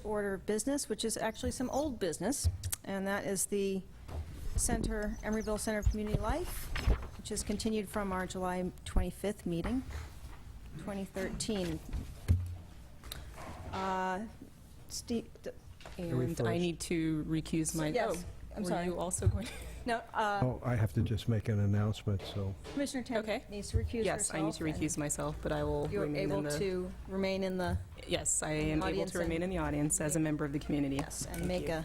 order of business, which is actually some old business, and that is the Emeryville Center of Community Life, which is continued from our July 25th meeting, 2013. Steve, And I need to recuse my... Yes, oh, I'm were sorry. you also going to... No, Oh, I have to just make an announcement, so. Commissioner Tam Okay. needs to recuse herself. Yes, I need to recuse myself, but I will You're remain able in the... to remain in the, Yes, I am able audience to remain and- in the audience as a member of the community. yes, and Thank make you. a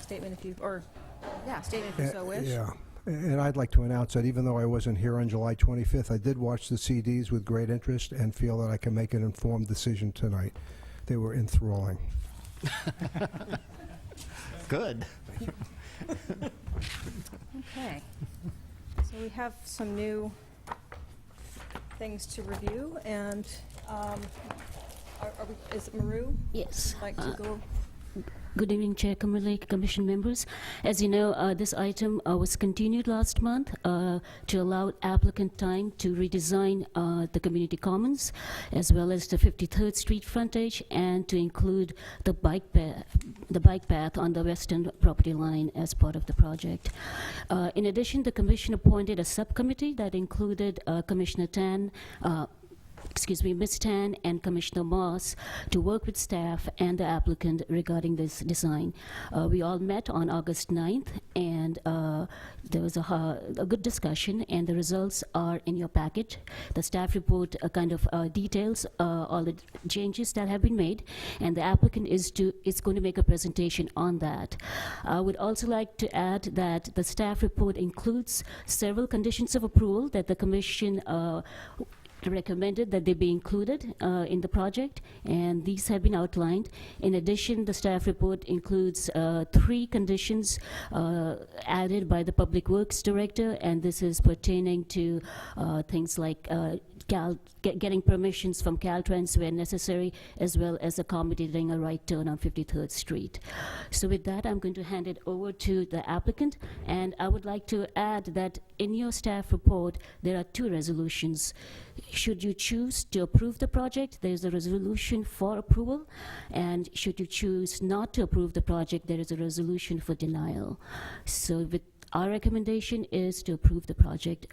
statement if you, or, yeah, statement if you so wish. Yeah, and I'd like to announce that even though I wasn't here on July 25th, I did watch the CDs with great interest and feel that I can make an informed decision tonight. They were enthralling. Good. Okay. So we have some new things to review, and is Maru Yes. like to go? Good evening, Chair, Commission members. As you know, this item was continued last month to allow applicant time to redesign the community commons, as well as the 53rd Street frontage, and to include the bike path on the western property line as part of the project. In addition, the Commission appointed a subcommittee that included Commissioner Ms. Tan and Commissioner Moss to work with staff and the applicant regarding this design. We all met on August 9th, and there was a good discussion, and the results are in your packet. The staff report details all the changes that have been made, and the applicant is going to make a presentation on that. I would also like to add that the staff report includes several conditions of approval that the Commission recommended that they be included in the project, and these have been outlined. In addition, the staff report includes 3 conditions added by the Public Works Director, and this is pertaining to things like getting permissions from Caltrans where necessary, as well as accommodating a right turn on 53rd Street. So with that, I'm going to hand it over to the applicant, and I would like to add that in your staff report, there are 2 resolutions. Should you choose to approve the project, there's a resolution for approval, and should you choose not to approve the project, there is a resolution for denial. So with our recommendation is to approve the project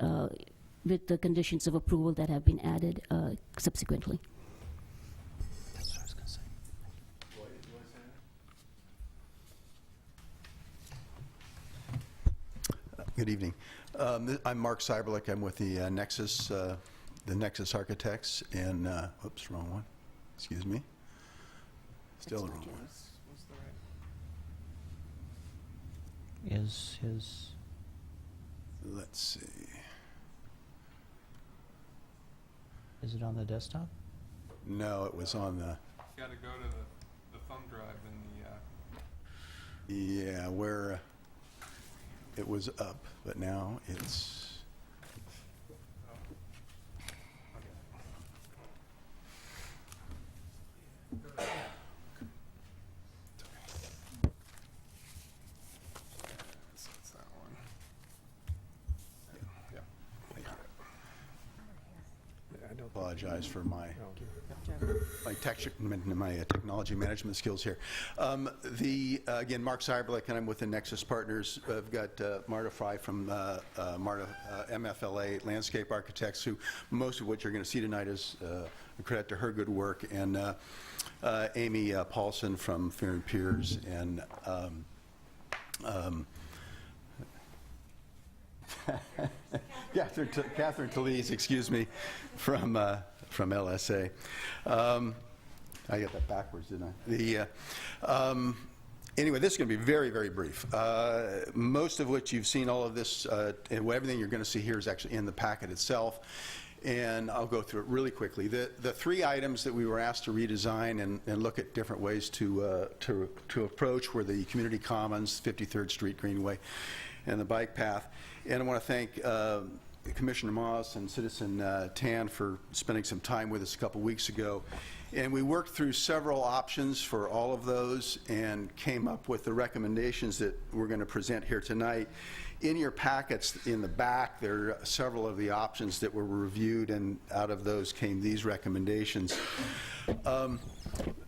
with the conditions of approval that have been added subsequently. That's what I was going to say. Good evening. I'm Mark Cyberlick. I'm with the Nexus Architects, and oops, wrong one. Excuse me. Still the wrong one. Is his... Let's see. Is it on the desktop? No, it was on the. Got to go to the thumb drive in the. Yeah, where it was up, but now it's. It's that one. Yeah. I got it. Apologize for my technology management skills here. Again, Mark Cyberlick, and I'm with the Nexus Partners. I've got Marta Fry from MFLA Landscape Architects, who most of what you're going to see tonight is a credit to her good work, and Amy Paulson from Fear and Peers, and Catherine Talese, excuse me, from LSA. I got that backwards, didn't I? Anyway, this is going to be very, very brief. Most of which you've seen, all of this, and everything you're going to see here is actually in the packet itself. And I'll go through it really quickly. The 3 items that we were asked to redesign and look at different ways to approach were the community commons, 53rd Street Greenway, and the bike path. And I want to thank Commissioner Moss and Citizen Tan for spending some time with us a couple weeks ago And we worked through several options for all of those and came up with the recommendations that we're going to present here tonight. In your packets in the back, there are several of the options that were reviewed, and out of those came these recommendations.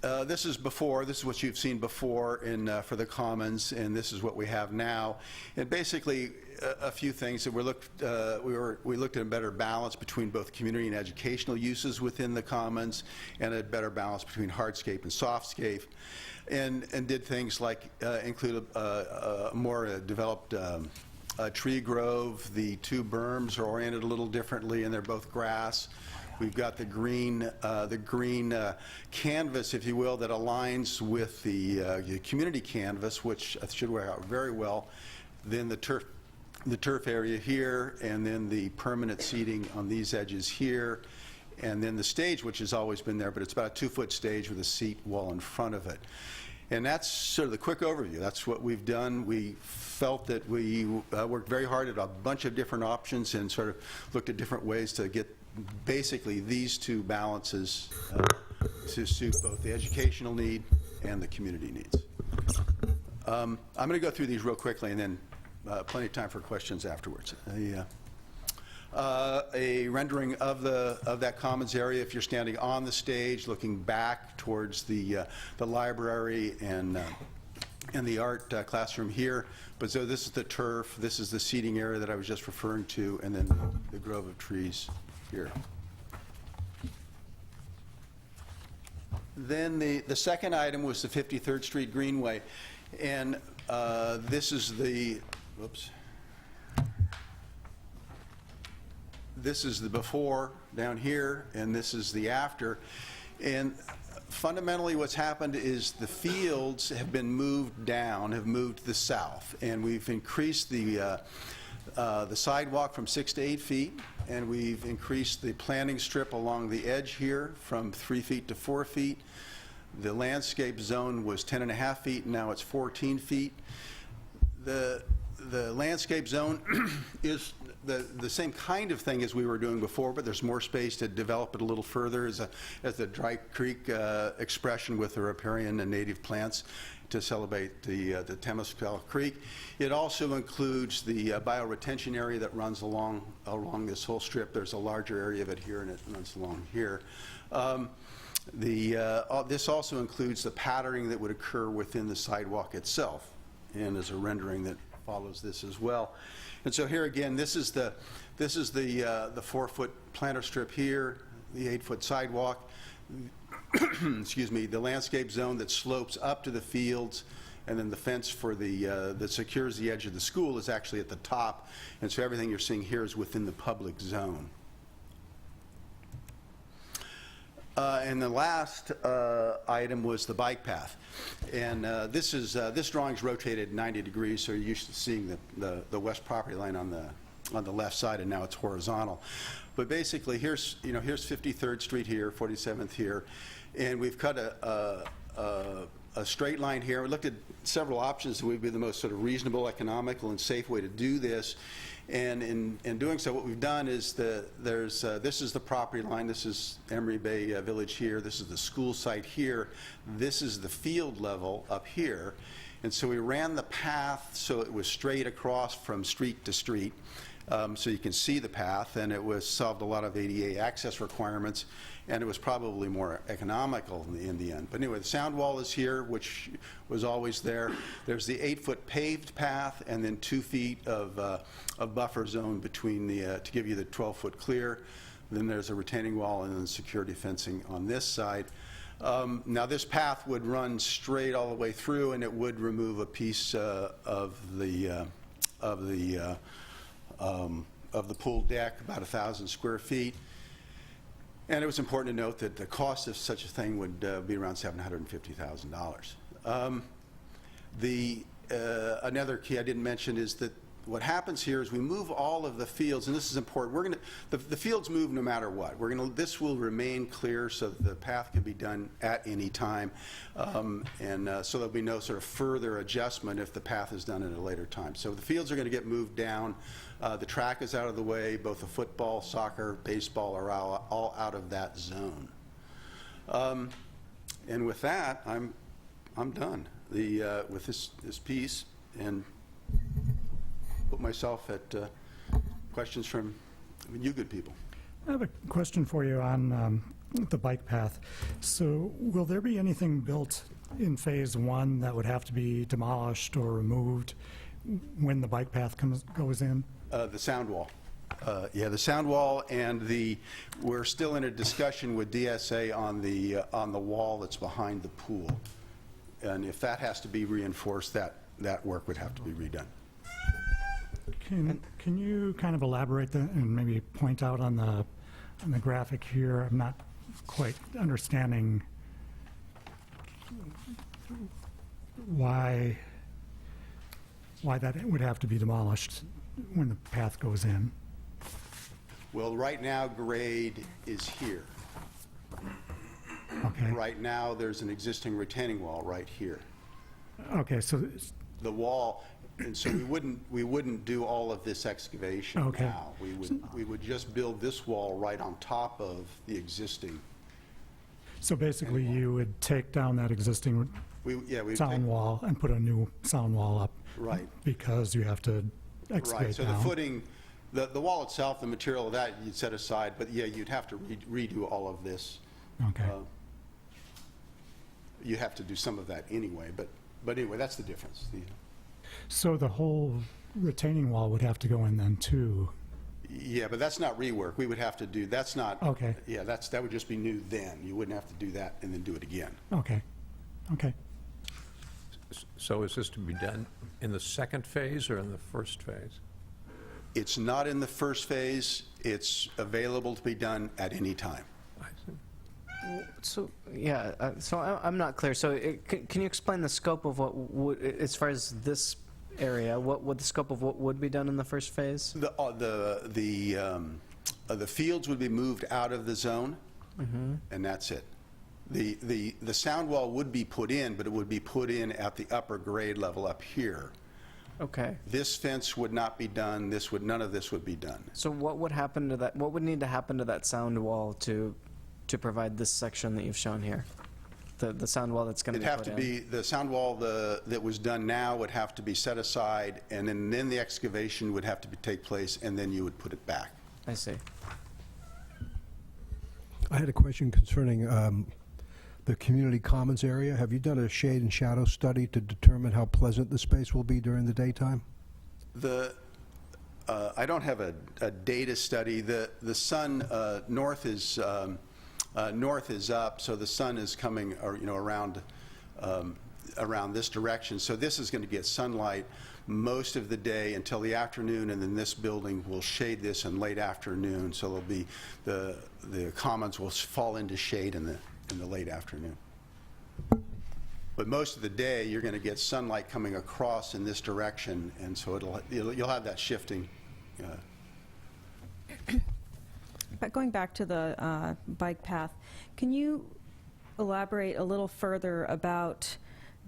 This is what you've seen before for the Commons, and this is what we have now. And basically, a few things that we looked at a better balance between both community and educational uses within the Commons, and a better balance between hardscape and softscape, and did things like include a more developed tree grove. The two berms are oriented a little differently, and they're both grass. We've got the green canvas, if you will, that aligns with the community canvas, which should work out very well. Then the turf area here, and then the permanent seating on these edges here, and then the stage, which has always been there, but it's about a 2-foot stage with a seat wall in front of it. And that's sort of the quick overview. That's what we've done. We felt that we worked very hard at a bunch of different options and sort of looked at different ways to get basically these two balances to suit both the educational need and the community needs. I'm going to go through these real quickly, and then plenty of time for questions afterwards. A rendering of that commons area if you're standing on the stage looking back towards the library and the art classroom here. But so this is the turf, this is the seating area that I was just referring to, and then the grove of trees here. Then the second item was the 53rd Street Greenway, and this is the, whoops. This is the before down here, and this is the after. And fundamentally what's happened is the fields have been moved down, have moved to the south, and we've increased the sidewalk from 6 to 8 feet, and we've increased the planting strip along the edge here from 3 feet to 4 feet. The landscape zone was 10.5 feet, and now it's 14 feet. The landscape zone is the same kind of thing as we were doing before, but there's more space to develop it a little further as the Dry Creek expression with the riparian and native plants to celebrate the Temescal Creek. It also includes the bioretention area that runs along this whole strip. There's a larger area of it here, and it runs along here. This also includes the patterning that would occur within the sidewalk itself, and is a rendering that follows this as well. And so here again, this is the 4-foot planter strip here, the 8-foot sidewalk, excuse me, the landscape zone that slopes up to the fields, and then the fence for that secures the edge of the school is actually at the top. And so everything you're seeing here is within the public zone. And the last item was the bike path, and this drawing's rotated 90 degrees, so you're used to seeing the west property line on the left side, and now it's horizontal. But basically, here's 53rd Street here, 47th here, and we've cut a straight line here. We looked at several options that would be the most sort of reasonable, economical, and safe way to do this. And in doing so, what we've done is this is the property line. This is Emery Bay Village here. This is the school site here. This is the field level up here. And so we ran the path so it was straight across from street to street, so you can see the path, and it solved a lot of ADA access requirements, and it was probably more economical in the end. But anyway, the sound wall is here, which was always there. There's the 8-foot paved path, and then 2 feet of buffer zone between to give you the 12-foot clear. Then there's a retaining wall and then security fencing on this side. Now this path would run straight all the way through, and it would remove a piece of the pool deck, about 1,000 square feet. And it was important to note that the cost of such a thing would be around $750,000. Another key I didn't mention is that what happens here is we move all of the fields, and this is important. The fields move no matter what. This will remain clear so that the path can be done at any time, so there'll be no sort of further adjustment if the path is done at a later time. So the fields are going to get moved down. The track is out of the way. Both the football, soccer, baseball are all out of that zone. And with that, I'm done with this piece, and put myself at questions from you good people. I have a question for you on the bike path. So will there be anything built in Phase 1 that would have to be demolished or removed when the bike path goes in? The sound wall. Yeah, the sound wall, and we're still in a discussion with DSA on the wall that's behind the pool. And if that has to be reinforced, that work would have to be redone. Can you kind of elaborate that and maybe point out on the graphic here? I'm not quite understanding why that would have to be demolished when the path goes in. Well, right now, grade is here. Okay. Right now, there's an existing retaining wall right here. Okay, so The wall, and so we wouldn't do all of this excavation Okay. now. We would just build this wall right on top of the existing. basically you would take down that existing We'd sound wall and put a new sound wall up. Right. Because you have to excavate Right, so the down. footing, the wall itself, the material of that, you'd set aside, but yeah, you'd have to redo all of this. Okay. You have to do some of that anyway, but anyway, that's the difference. So the whole retaining wall would have to go in then too? Yeah, but that's not rework. We would have to do, that's not. Okay. Yeah, that would just be new then. You wouldn't have to do that and then do it again. Okay. Okay. So is this to be done in the second phase or in the first phase? It's not in the first phase. It's available to be done at any time. I see. So, yeah, so I'm not clear. So can you explain the scope of what would, as far as this area, what would the scope of what would be done in the first phase? The fields would be moved out of the zone, and that's it. The sound wall would be put in, but it would be put in at the upper grade level up here. Okay. This fence would not be done. None of this would be done. So what would happen to that? What would need to happen to that sound wall to provide this section that you've shown here? The sound wall that's going to It'd be have put to in? be, the sound wall that was done now would have to be set aside, and then the excavation would have to take place, and then you would put it back. I see. I had a question concerning the community commons area. Have you done a shade and shadow study to determine how pleasant the space will be during the daytime? I don't have a data study. The sun north is up, so the sun is coming around this direction. So this is going to get sunlight most of the day until the afternoon, and then this building will shade this in late afternoon. So there'll be the commons will fall into shade in the late afternoon. But most of the day, you're going to get sunlight coming across in this direction, and so you'll have that shifting. But going back to the bike path, can you elaborate a little further about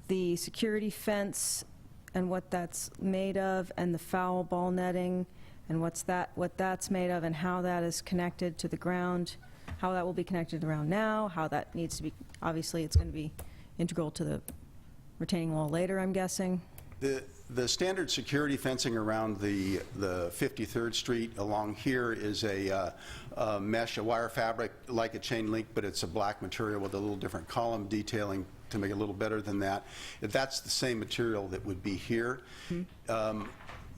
the security fence and what that's made of, and the foul ball netting, and what that's made of, and how that is connected to the ground, how that will be connected around now, how that needs to be, obviously it's going to be integral to the retaining wall later, I'm guessing. The standard security fencing around the 53rd Street along here is a mesh, a wire fabric like a chain link, but it's a black material with a little different column detailing to make it a little better than that. That's the same material that would be here.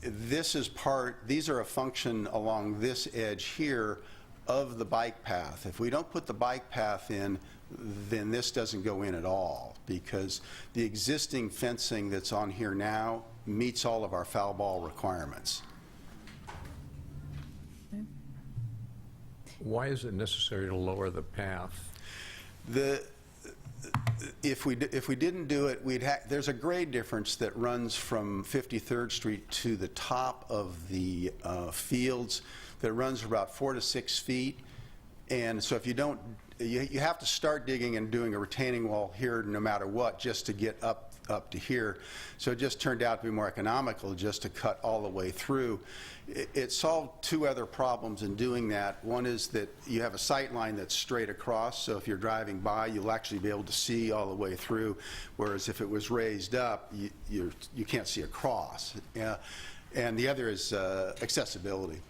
These are a function along this edge here of the bike path. If we don't put the bike path in, then this doesn't go in at all, because the existing fencing that's on here now meets all of our foul ball requirements. Why is it necessary to lower the path? If we didn't do it, there's a grade difference that runs from 53rd Street to the top of the fields that runs about 4 to 6 feet. And so if you don't you have to start digging and doing a retaining wall here no matter what, just to get up to here. So it just turned out to be more economical just to cut all the way through. It solved two other problems in doing that. One is that you have a sight line that's straight across, so if you're driving by, you'll actually be able to see all the way through, whereas if it was raised up, you can't see across. And the other is accessibility.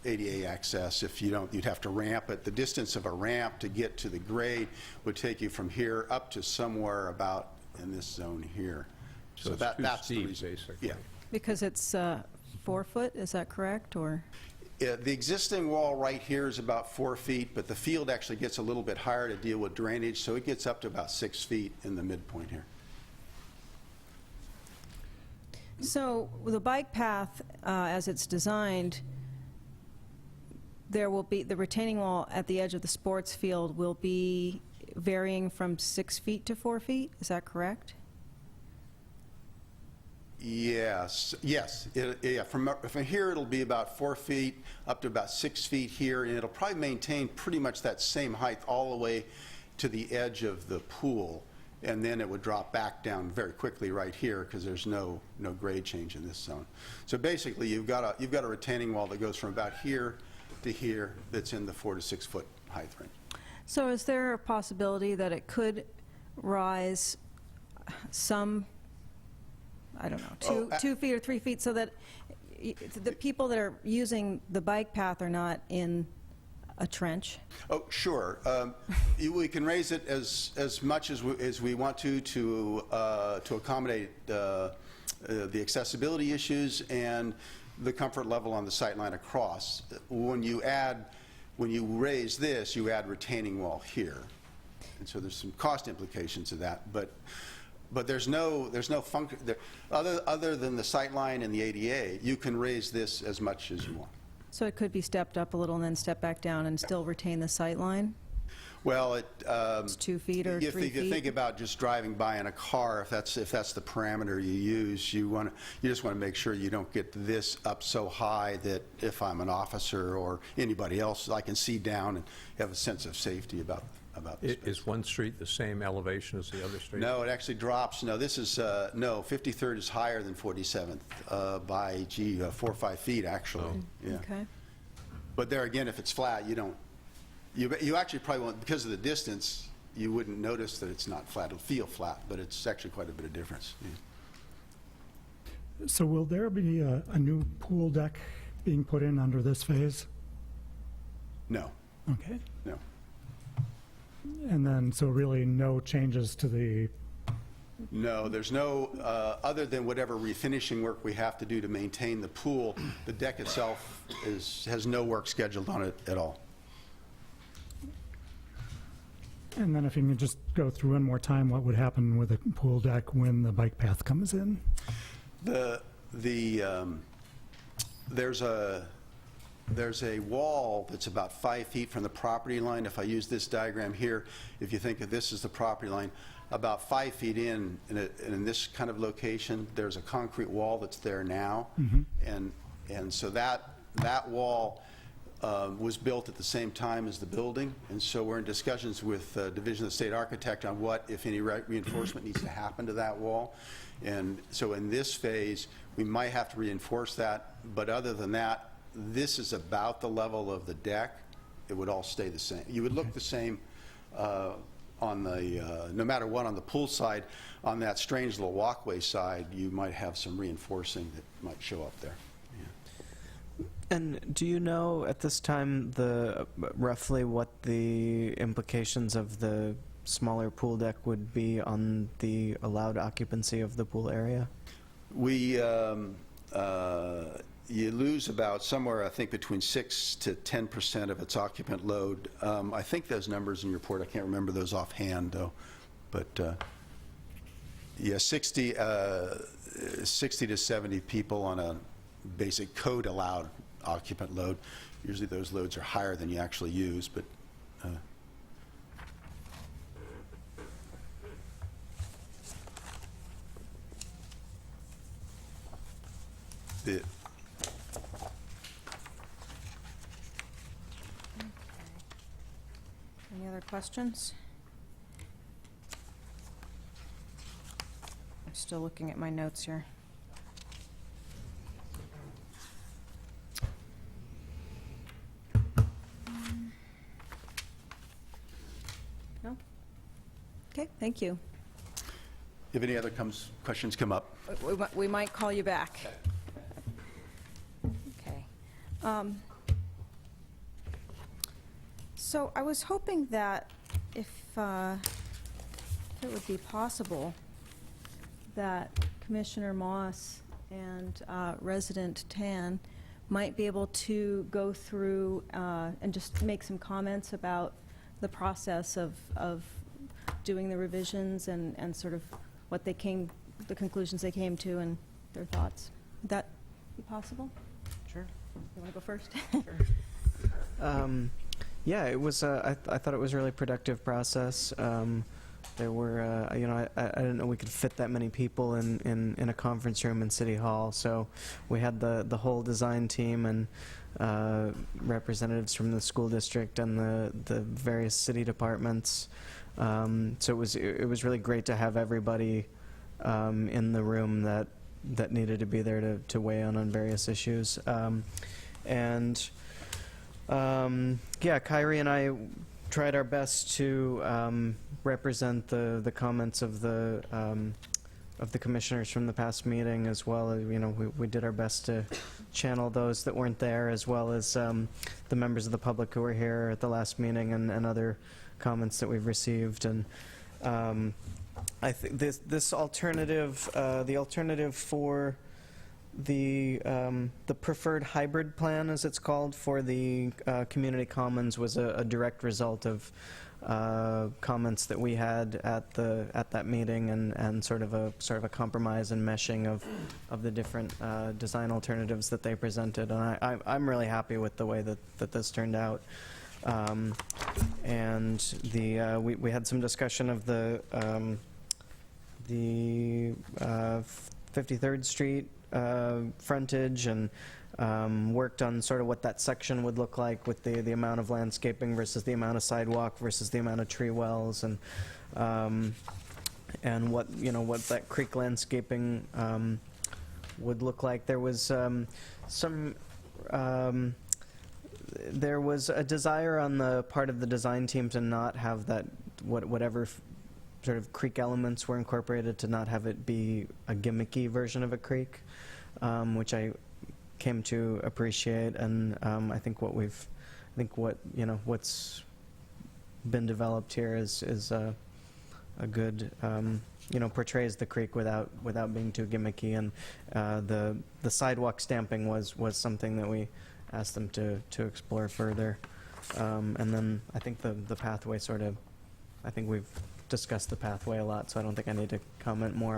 ADA access. If you don't, you'd have to ramp it. The distance of a ramp to get to the grade would take you from here up to somewhere about in this zone here. So it's too that's the steep, reason. basically. Yeah. Because it's 4 foot, is that correct, or? The existing wall right here is about 4 feet, but the field actually gets a little bit higher to deal with drainage, so it gets up to about 6 feet in the midpoint here. So the bike path, as it's designed, there will be, the retaining wall at the edge of the sports field will be varying from 6 feet to 4 feet, is that correct? Yes, yeah. From here, it'll be about 4 feet up to about 6 feet here, and it'll probably maintain pretty much that same height all the way to the edge of the pool, and then it would drop back down very quickly right here because there's no grade change in this zone. So basically, you've got a retaining wall that goes from about here to here that's in the 4 to 6 foot height range. So is there a possibility that it could rise some, I don't know, 2 feet or 3 feet, so that the people that are using the bike path are not in a trench? Oh, sure. We can raise it as much as we want to accommodate the accessibility issues and the comfort level on the sight line across. When you raise this, you add retaining wall here, and so there's some cost implications of that. But there's no function other than the sight line and the ADA. You can raise this as much as you want. So it could be stepped up a little and then step back down and still retain the sight line? Well, It's 2 feet or 3 if you feet? think about just driving by in a car, if that's the parameter you use, you just want to make sure you don't get this up so high that if I'm an officer or anybody else, I can see down and have a sense of safety about this. Is one street the same elevation as the other street? No, it actually drops. No, this is, no, 53rd is higher than 47th by, 4 or 5 feet, actually. Oh. Yeah. Okay. But there again, if it's flat, you actually probably won't, because of the distance, you wouldn't notice that it's not flat. It'll feel flat, but it's actually quite a bit of difference. Yeah. So will there be a new pool deck being put in under this phase? No, Okay. no. And then, so really no changes to the, No, there's no, other than whatever refinishing work we have to do to maintain the pool, the deck itself has no work scheduled on it at all. and then if you can just go through one more time, what would happen with a pool deck when the bike path comes in? There's a wall that's about 5 feet from the property line. If I use this diagram here, if you think of this as the property line, about 5 feet in this kind of location, there's a concrete wall that's there now. And so that wall was built at the same time as the building, and so we're in discussions with Division of the State Architect on what, if any, reinforcement needs to happen to that wall. And so in this phase, we might have to reinforce that, but other than that, this is about the level of the deck. It would all stay the same. You would look the same on the, no matter what, on the pool side. On that strange little walkway side, you might have some reinforcing that might show up there. And do you know at this time roughly what the implications of the smaller pool deck would be on the allowed occupancy of the pool area? You lose about somewhere, I think, between 6 to 10% of its occupant load. I think those numbers in your report, I can't remember those offhand, though. But yeah, 60 to 70 people on a basic code allowed occupant load. Usually those loads are higher than you actually use, but Any other other questions? I'm still looking at my notes here. No? Okay, thank you. If any other questions come up, We might call you back. Okay. So I was hoping that if it would be possible, that Commissioner Moss and resident Tan might be able to go through and just make some comments about the process of doing the revisions and sort of what they came, the conclusions they came to and their thoughts. Would that be possible? Sure. You want to go first? Yeah, it was. I thought it was a really productive process. There were, you know, I didn't know we could fit that many people in a conference room in City Hall. So we had the whole design team and representatives from the school district and the various city departments. So it was really great to have everybody in the room that needed to be there to weigh in on various issues. Yeah, Kyrie and I tried our best to represent the comments of the commissioners from the past meeting, as well as, you know, we did our best to channel those that weren't there, as well as the members of the public who were here at the last meeting and other comments that we've received. And I think this alternative, the alternative for the preferred hybrid plan, as it's called, for the community commons, was a direct result of comments that we had at that meeting, and sort of a compromise and meshing of the different design alternatives that they presented. And I'm really happy with the way that this turned out. And we had some discussion of the 53rd Street frontage, and worked on sort of what that section would look like with the amount of landscaping versus the amount of sidewalk versus the amount of tree wells, and what, you know, what that creek landscaping would look like. There was there was a desire on the part of the design team to not have that, whatever sort of creek elements were incorporated, to not have it be a gimmicky version of a creek, which I came to appreciate. And I think what's been developed here is a good, you know, portrays the creek without being too gimmicky. And the sidewalk stamping was something that we asked them to explore further. And then I think the pathway sort of, I think we've discussed the pathway a lot, so I don't think I need to comment more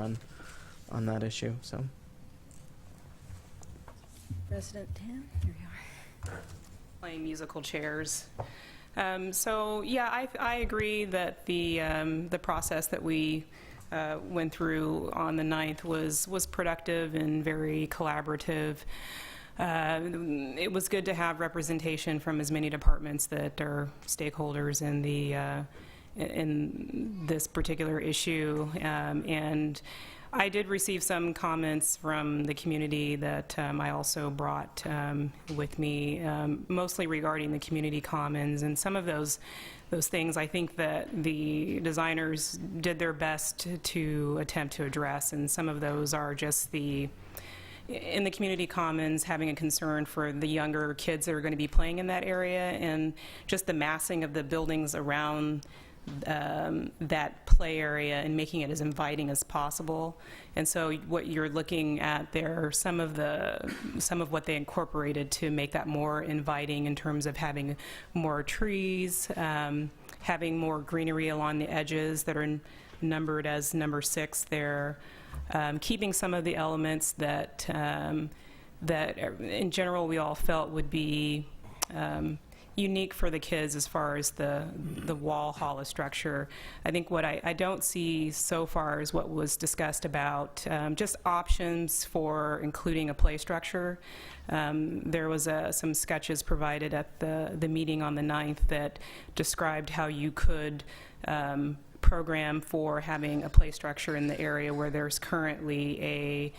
on that issue. So, President Tan, here you are. Playing musical chairs. So yeah, I agree that the process that we went through on the 9th was productive and very collaborative. It was good to have representation from as many departments that are stakeholders in in this particular issue, and I did receive some comments from the community that I also brought with me, mostly regarding the community commons, and some of those things I think that the designers did their best to attempt to address, and some of those are just in the community commons, having a concern for the younger kids that are going to be playing in that area, and just the massing of the buildings around that play area and making it as inviting as possible. And so what you're looking at there are some of what they incorporated to make that more inviting, in terms of having more trees, having more greenery along the edges that are numbered as number 6 there, keeping some of the elements that in general we all felt would be unique for the kids as far as the wall hollow structure. I think what I don't see so far is what was discussed about just options for including a play structure. There was some sketches provided at the meeting on the 9th that described how you could program for having a play structure in the area where there's currently a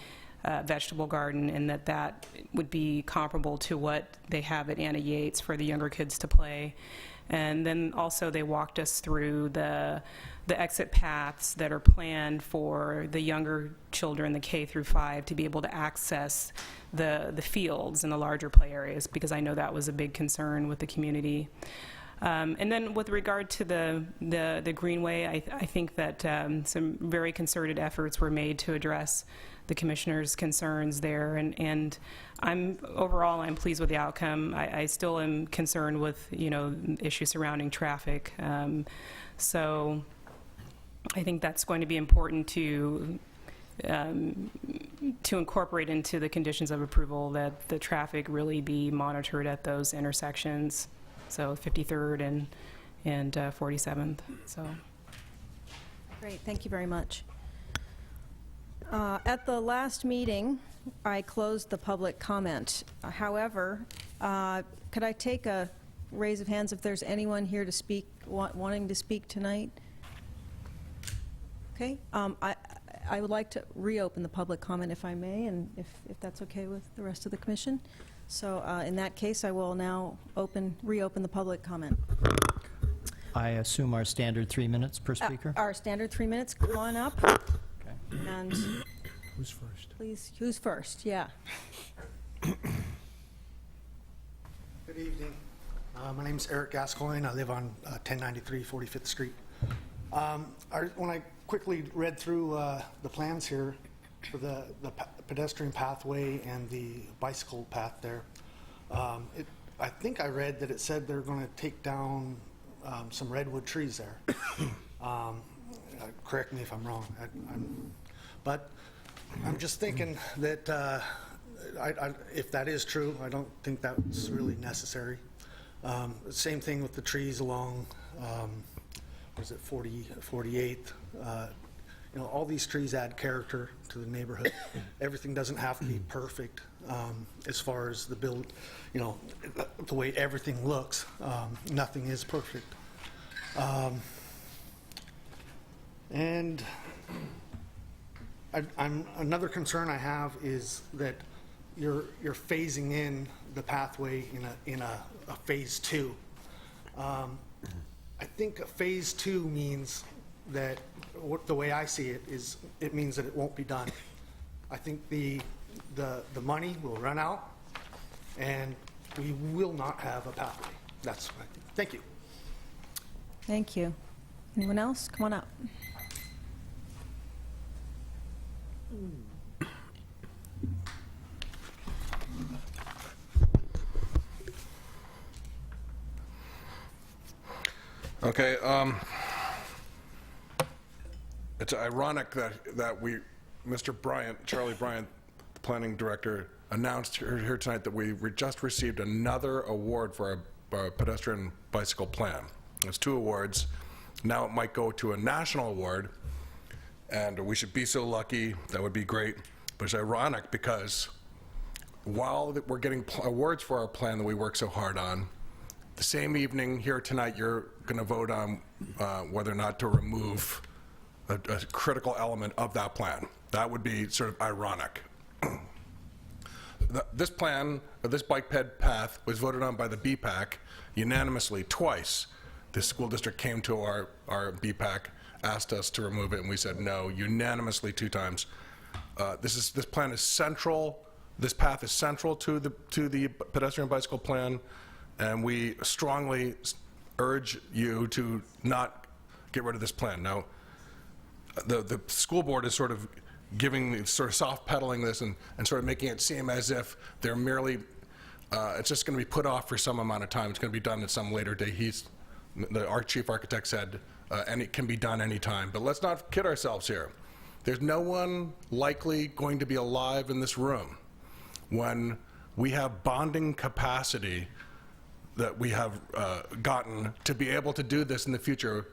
vegetable garden, and that would be comparable to what they have at Anna Yates for the younger kids to play. And then also they walked us through the exit paths that are planned for the younger children, the K through 5, to be able to access the fields and the larger play areas, because I know that was a big concern with the community. And then with regard to the greenway, I think that some very concerted efforts were made to address the commissioner's concerns there, and overall I'm pleased with the outcome. I still am concerned with issues surrounding traffic, so I think that's going to be important to incorporate into the conditions of approval, that the traffic really be monitored at those intersections, so 53rd and 47th. So Great, thank you very much. At the last meeting, I closed the public comment. However, could I take a raise of hands if there's anyone here to speak, wanting to speak tonight? Okay, I would like to reopen the public comment if I may, and if that's okay with the rest of the commission. So in that case, I will now reopen the public comment. I assume our standard 3 minutes per speaker? Our standard 3 minutes, come on up. And Who's first? please, who's first? Yeah. Good evening. My name's Eric Gascoigne. I live on 1093 45th Street. When I quickly read through the plans here for the pedestrian pathway and the bicycle path there, I think I read that it said they're going to take down some redwood trees there. Correct me if I'm wrong. But I'm just thinking that if that is true, I don't think that's really necessary. Same thing with the trees along, what is it, 48th. All these trees add character to the neighborhood. Everything doesn't have to be perfect as far as the the way everything looks. Nothing is perfect. And another concern I have is that you're phasing in the pathway in a phase 2. I think a phase 2 means that, the way I see it, is it means that it won't be done. I think the money will run out, and we will not have a pathway. That's what I think. Thank you. Thank you. Anyone else? Come on up. Okay, it's ironic that Mr. Bryant, Charlie Bryant, the planning director, announced here tonight that we just received another award for our pedestrian bicycle plan. There's 2 awards. Now it might go to a national award, and we should be so lucky. That would be great. But it's ironic because while we're getting awards for our plan that we work so hard on, the same evening here tonight, you're going to vote on whether or not to remove a critical element of that plan. That would be sort of ironic. This plan, this bike ped path, was voted on by the BPAC unanimously twice. The school district came to our BPAC, asked us to remove it, and we said no, unanimously 2 times. This plan is central. This path is central to the pedestrian bicycle plan, and we strongly urge you to not get rid of this plan. Now, the school board is sort of soft pedaling this and sort of making it seem as if they're merely, it's just going to be put off for some amount of time. It's going to be done at some later day. Our chief architect said, and it can be done anytime. But let's not kid ourselves here. There's no one likely going to be alive in this room when we have bonding capacity that we have gotten to be able to do this in the future,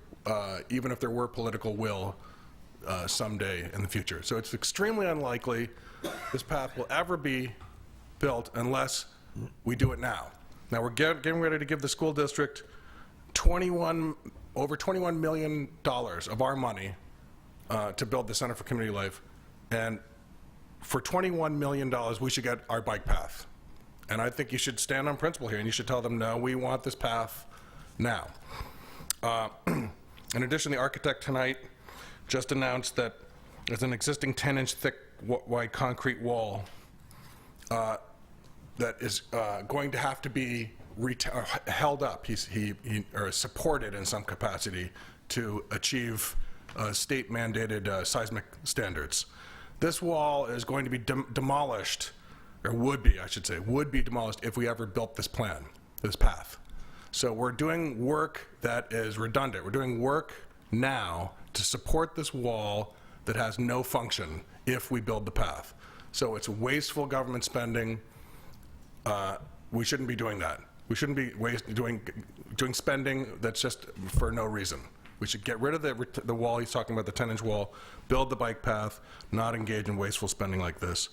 even if there were political will someday in the future. So it's extremely unlikely this path will ever be built unless we do it now. Now we're getting ready to give the school district over $21 million of our money to build the Center for Community Life, and for $21 million we should get our bike path. And I think you should stand on principle here, and you should tell them, no, we want this path now. In addition, the architect tonight just announced that there's an existing 10-inch thick wide concrete wall that is going to have to be held up, or supported in some capacity to achieve state-mandated seismic standards. This wall is going to be demolished, or would be, I should say, would be demolished if we ever built this plan, this path. So we're doing work that is redundant. We're doing work now to support this wall that has no function if we build the path. So it's wasteful government spending. We shouldn't be doing that. We shouldn't be doing spending that's just for no reason. We should get rid of the wall he's talking about, the 10-inch wall, build the bike path, not engage in wasteful spending like this.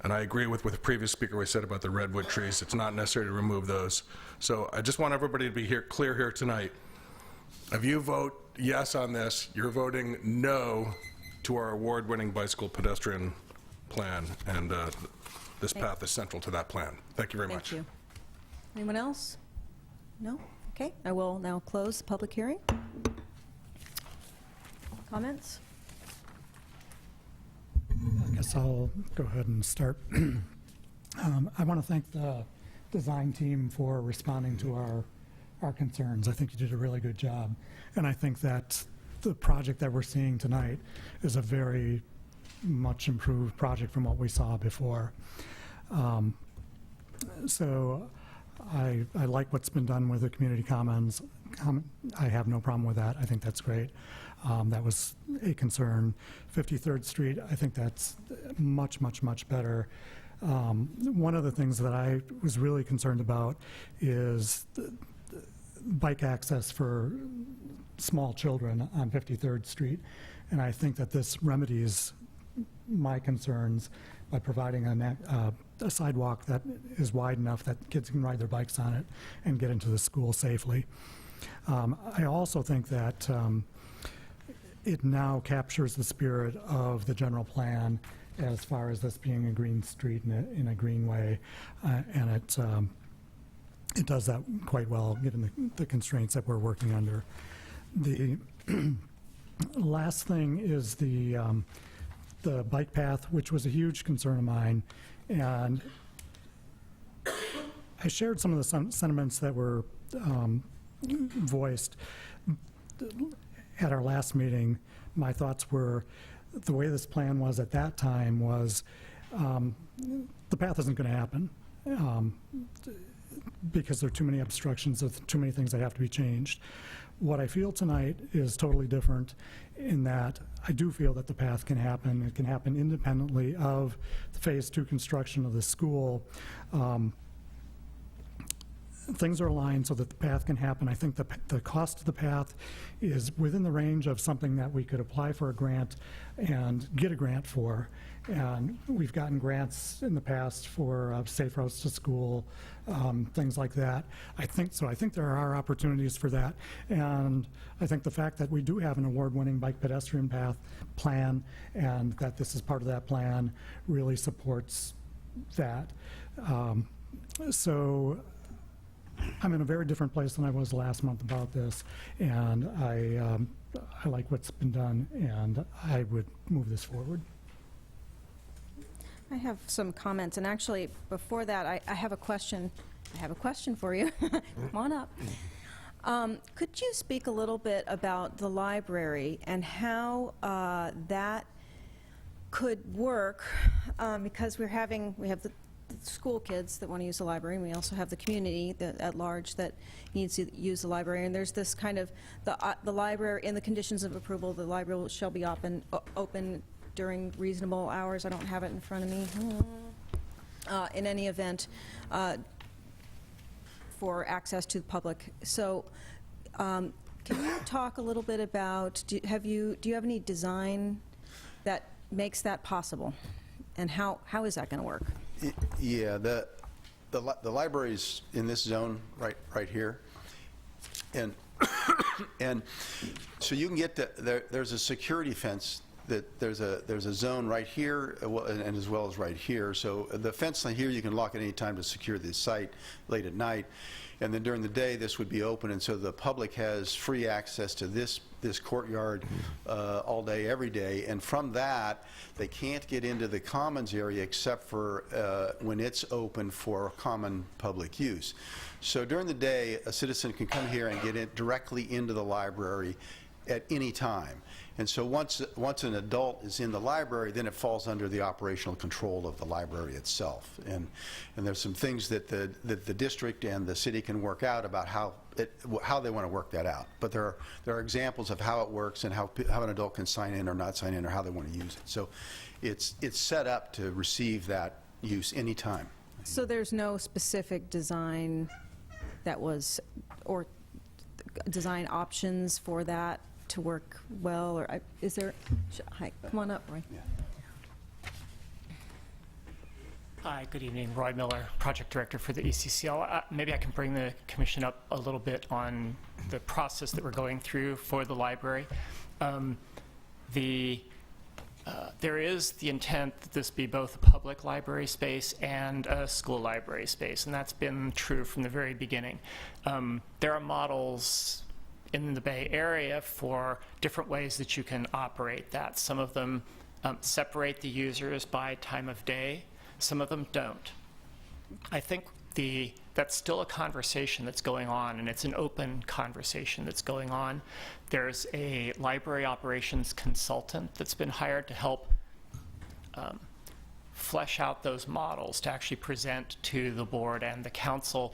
And I agree with the previous speaker we said about the redwood trees. It's not necessary to remove those. So I just want everybody to be clear here tonight. If you vote yes on this, you're voting no to our award-winning bicycle pedestrian plan, and this path is central to that plan. Thank you very much. Thank you. Anyone else? No? Okay, I will now close the public hearing. Comments? I guess I'll go ahead and start. I want to thank the design team for responding to our concerns. I think you did a really good job. And I think that the project that we're seeing tonight is a very much improved project from what we saw before. So I like what's been done with the community commons. I have no problem with that. I think that's great. That was a concern. 53rd Street, I think that's much, much, much better. One of the things that I was really concerned about is the bike access for small children on 53rd Street. And I think that this remedies my concerns by providing a sidewalk that is wide enough that kids can ride their bikes on it and get into the school safely. I also think that it now captures the spirit of the general plan as far as this being a green street in a green way, and it does that quite well given the constraints that we're working under. The last thing is the bike path, which was a huge concern of mine, and I shared some of the sentiments that were voiced at our last meeting. My thoughts were the way this plan was at that time was the path isn't going to happen because there are too many obstructions, there's too many things that have to be changed. What I feel tonight is totally different in that I do feel that the path can happen. It can happen independently of the phase 2 construction of the school. Things are aligned so that the path can happen. I think the cost of the path is within the range of something that we could apply for a grant and get a grant for. And we've gotten grants in the past for safe routes to school, things like that. I think there are opportunities for that. And I think the fact that we do have an award-winning bike pedestrian path plan and that this is part of that plan really supports that. So I'm in a very different place than I was last month about this, and I like what's been done, and I would move this forward. I have some comments, and actually, before that, I have a question. I have a question for you. Come on up. Could you speak a little bit about the library and how that could work? Because we have the school kids that want to use the library, and we also have the community at large that needs to use the library. And there's this kind of the library in the conditions of approval. The library shall be open during reasonable hours. I don't have it in front of me. In any event, for access to the public. So can you talk a little bit about, do you have any design that makes that possible? And how is that going to work? Yeah, the library's in this zone right here, and and so you can get there's a security fence that there's a zone right here and as well as right here. So the fence here you can lock at any time to secure the site late at night, and then during the day this would be open, and so the public has free access to this courtyard all day, every day. And from that, they can't get into the commons area except for when it's open for common public use. So during the day, a citizen can come here and get in directly into the library at any time. And so once an adult is in the library, then it falls under the operational control of the library itself. And there's some things that the district and the city can work out about how they want to work that out. But there are examples of how it works and how an adult can sign in or not sign in or how they want to use it. So it's set up to receive that use anytime. So there's no specific design that was, or design options for that to work well, or is there? Hi, come on up, Roy. Yeah. Hi, good evening. Roy Miller, Project Director for the ECCL. Maybe I can bring the Commission up a little bit on the process that we're going through for the library. There is the intent that this be both a public library space and a school library space, and that's been true from the very beginning. There are models in the Bay Area for different ways that you can operate that. Some of them separate the users by time of day. Some of them don't. I think that's still a conversation that's going on, and it's an open conversation that's going on. There's a library operations consultant that's been hired to help flesh out those models, to actually present to the board and the council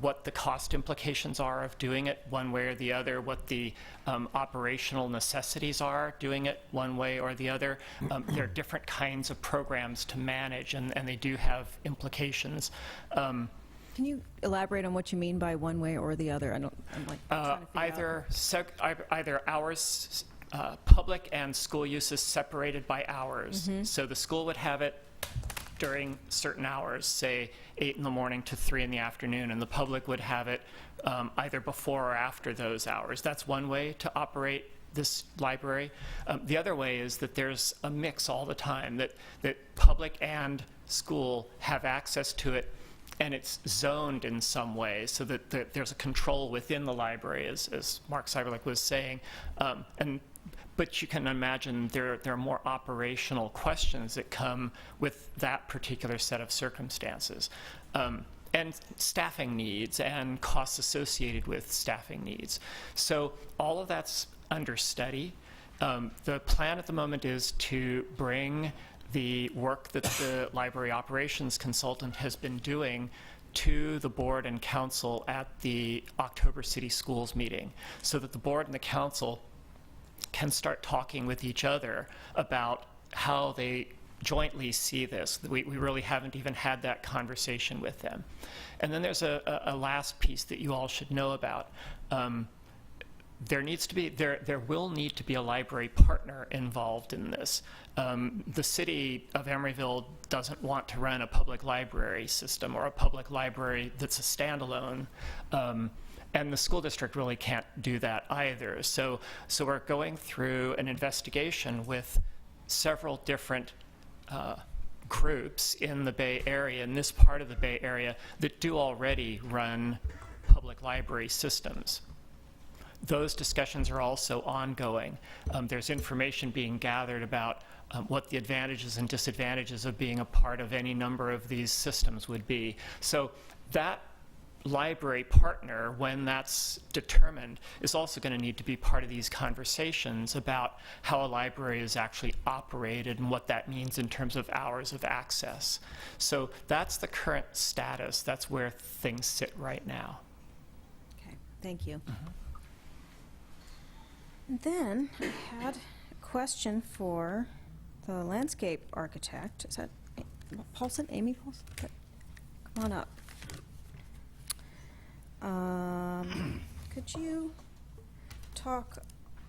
what the cost implications are of doing it one way or the other, what the operational necessities are doing it one way or the other. There are different kinds of programs to manage, and they do have implications. Can you elaborate on what you mean by one way or the other? I'm like trying to figure out. Either hours, public and school use is separated by hours. Mm-hmm. So the school would have it during certain hours, say 8 in the morning to 3 in the afternoon, and the public would have it either before or after those hours. That's one way to operate this library. The other way is that there's a mix all the time, that public and school have access to it, and it's zoned in some way so that there's a control within the library, as Mark Cyberlick was saying. But you can imagine there are more operational questions that come with that particular set of circumstances. And staffing needs and costs associated with staffing needs. So all of that's under study. The plan at the moment is to bring the work that the library operations consultant has been doing to the board and council at the October City Schools meeting, so that the board and the council can start talking with each other about how they jointly see this. We really haven't even had that conversation with them. And then there's a last piece that you all should know about. There will need to be a library partner involved in this. The City of Emeryville doesn't want to run a public library system or a public library that's a standalone. And the school district really can't do that either. So we're going through an investigation with several different groups in the Bay Area, in this part of the Bay Area, that do already run public library systems. Those discussions are also ongoing. There's information being gathered about what the advantages and disadvantages of being a part of any number of these systems would be. So that library partner, when that's determined, is also going to need to be part of these conversations about how a library is actually operated and what that means in terms of hours of access. So that's the current status. That's where things sit right now. Okay, thank you. And then I had a question for the landscape architect. Is that Paulson, Amy Paulson? Come on up. Could you talk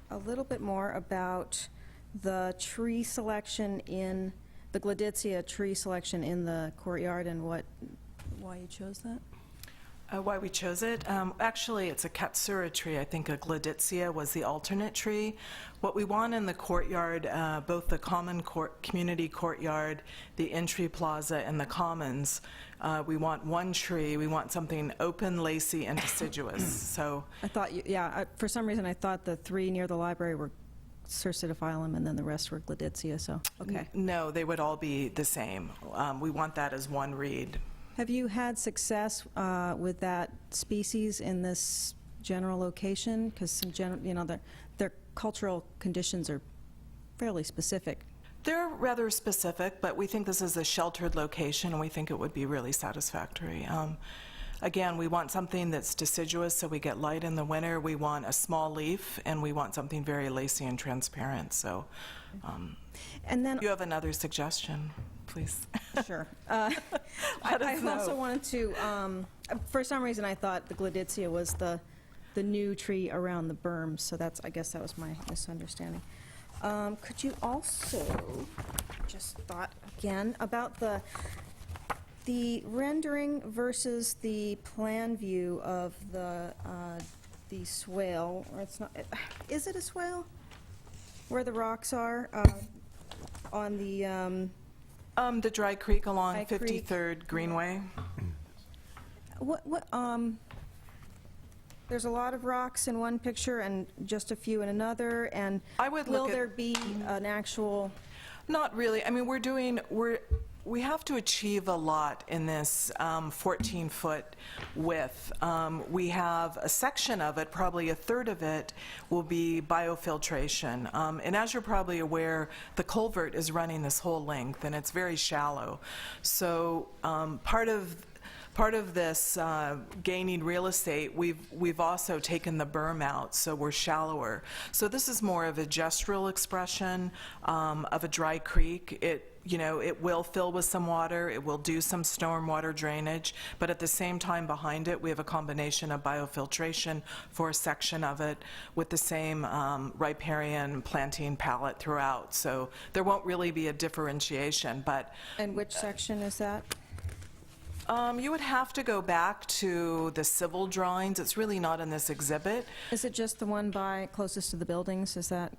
a little bit more about the tree selection in, the Gladitsia tree selection in the courtyard and why you chose that? Why we chose it? Actually, it's a Katsura tree. I think a Gladitsia was the alternate tree. What we want in the courtyard, both the community courtyard, the entry plaza, and the commons, we want one tree. We want something open, lacy, and deciduous. So I thought, for some reason I thought the three near the library were Cercidophyllum and then the rest were Gladitsia, so, okay. No, they would all be the same. We want that as one reed. Have you had success with that species in this general location? Because some their cultural conditions are fairly specific. They're rather specific, but we think this is a sheltered location, and we think it would be really satisfactory. Again, we want something that's deciduous so we get light in the winter. We want a small leaf, and we want something very lacy and transparent. So, and then you have another suggestion, please. Sure. I also wanted to, for some reason I thought the Gladitsia was the new tree around the berms, so I guess that was my misunderstanding. Could you also, just thought again, about the rendering versus the plan view of the swale, or it's not, is it a swale? Where the rocks are on the Dry Creek along Dry Creek. 53rd Greenway. There's a lot of rocks in one picture and just a few in another, and I would will look at- there be an actual? Not really. I mean, we have to achieve a lot in this 14-foot width. We have a section of it, probably a third of it, will be biofiltration. And as you're probably aware, the culvert is running this whole length, and it's very shallow. So part of this gaining real estate, we've also taken the berm out, so we're shallower. So this is more of a gestural expression of a dry creek. It will fill with some water, it will do some stormwater drainage, but at the same time behind it, we have a combination of biofiltration for a section of it with the same riparian planting palette throughout. So there won't really be a differentiation, but... And which section is that? You would have to go back to the civil drawings. It's really not in this exhibit. Is it just the one closest to the buildings? Is that?